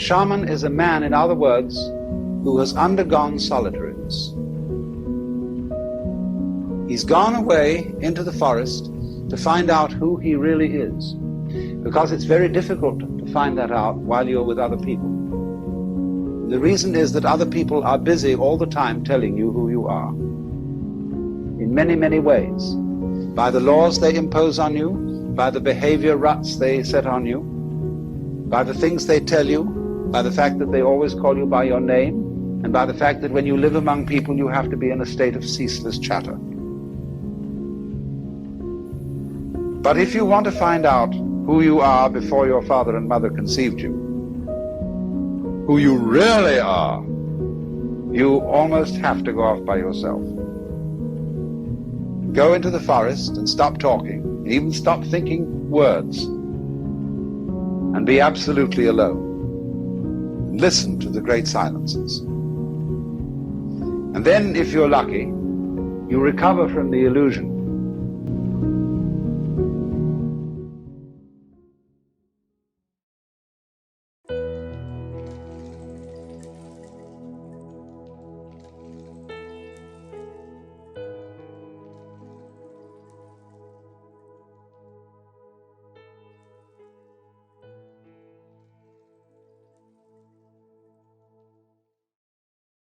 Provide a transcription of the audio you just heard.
shaman is a man, in other words, who has undergone solitariness. He's gone away into the forest to find out who he really is, because it's very difficult to find that out while you're with other people. The reason is that other people are busy all the time telling you who you are, in many, many ways, by the laws they impose on you, by the behavior ruts they set on you, by the things they tell you, by the fact that they always call you by your name, and by the fact that when you live among people you have to be in a state of ceaseless chatter. But if you want to find out who you are before your father and mother conceived you, who you really are, you almost have to go off by yourself. Go into the forest and stop talking, even stop thinking words, and be absolutely alone. Listen to the great silences. And then, if you're lucky, you recover from the illusion